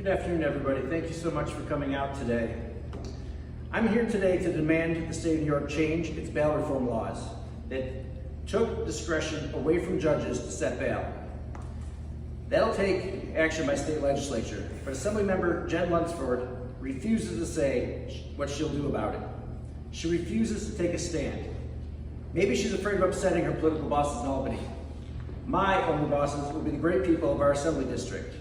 Good afternoon, everybody. Thank you so much for coming out today. I'm here today to demand the state of New York change its bail reform laws that took discretion away from judges to set bail. That'll take action by state legislature, but Assemblymember Jen Lunsford refuses to say what she'll do about it. She refuses to take a stand. Maybe she's afraid of upsetting her political bosses in Albany. My only bosses will be the great people of our Assembly district.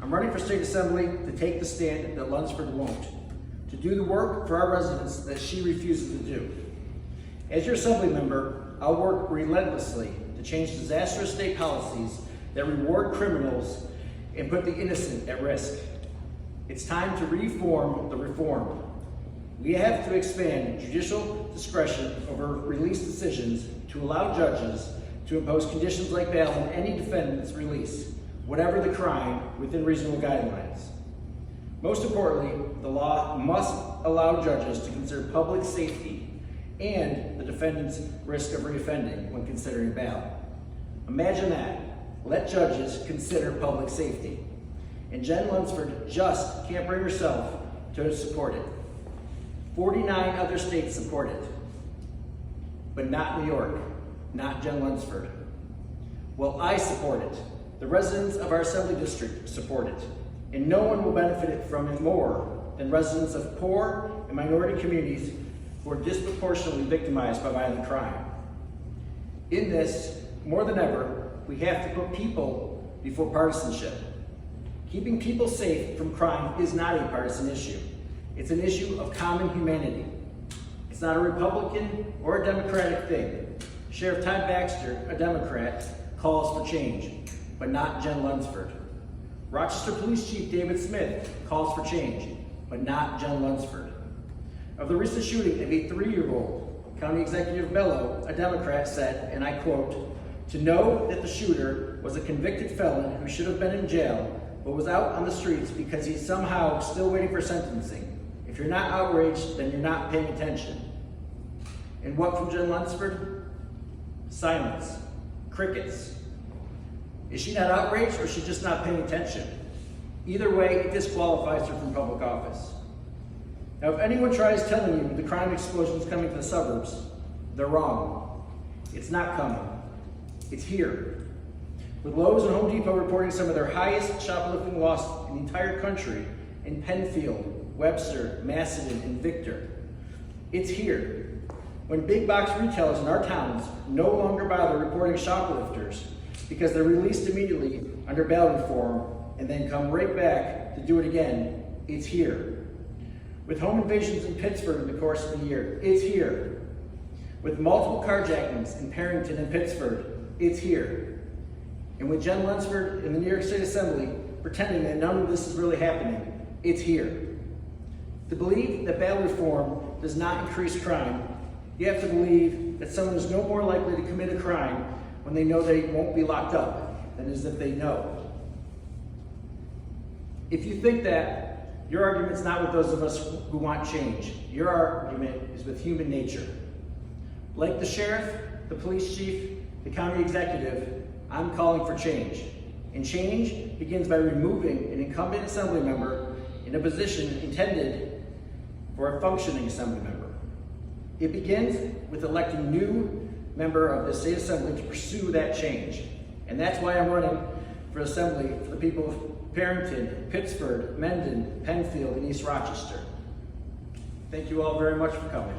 I'm running for state assembly to take the stand that Lunsford won't, to do the work for our residents that she refuses to do. As your Assembly member, I'll work relentlessly to change disastrous state policies that reward criminals and put the innocent at risk. It's time to reform the reform. We have to expand judicial discretion over release decisions to allow judges to impose conditions like bail on any defendant's release, whatever the crime, within reasonable guidelines. Most importantly, the law must allow judges to consider public safety and the defendant's risk of reoffending when considering bail. Imagine that. Let judges consider public safety. And Jen Lunsford just can't bring herself to support it. 49 other states support it, but not New York, not Jen Lunsford. Well, I support it. The residents of our Assembly district support it, and no one will benefit from it more than residents of poor and minority communities who are disproportionately victimized by violent crime. In this, more than ever, we have to put people before partisanship. Keeping people safe from crime is not a partisan issue. It's an issue of common humanity. It's not a Republican or a Democratic thing. Sheriff Todd Baxter, a Democrat, calls for change, but not Jen Lunsford. Rochester Police Chief David Smith calls for change, but not Jen Lunsford. Of the recent shooting of a 3-year-old, County Executive Bello, a Democrat, said, and I quote, "To know that the shooter was a convicted felon who should have been in jail, but was out on the streets because he's somehow still waiting for sentencing. If you're not outraged, then you're not paying attention." And what from Jen Lunsford? Silence. Crickets. Is she not outraged, or is she just not paying attention? Either way, it disqualifies her from public office. Now, if anyone tries telling you the crime explosion is coming to the suburbs, they're wrong. It's not coming. It's here. With Lowe's and Home Depot reporting some of their highest shoplifting loss in the entire country in Penfield, Webster, Macedon, and Victor. It's here. When big box retailers in our towns no longer bother reporting shoplifters because they're released immediately under bail reform and then come right back to do it again, it's here. With home invasions in Pittsburgh in the course of the year, it's here. With multiple carjackings in Parrington and Pittsburgh, it's here. And with Jen Lunsford in the New York State Assembly pretending that none of this is really happening, it's here. To believe that bail reform does not increase crime, you have to believe that someone is no more likely to commit a crime when they know they won't be locked up than as if they know. If you think that, your argument's not with those of us who want change. Your argument is with human nature. Like the sheriff, the police chief, the county executive, I'm calling for change. And change begins by removing an incumbent assembly member in a position intended for a functioning assembly member. It begins with electing a new member of the state assembly to pursue that change. And that's why I'm running for assembly for the people of Parrington, Pittsburgh, Mendon, Penfield, and East Rochester. Thank you all very much for coming.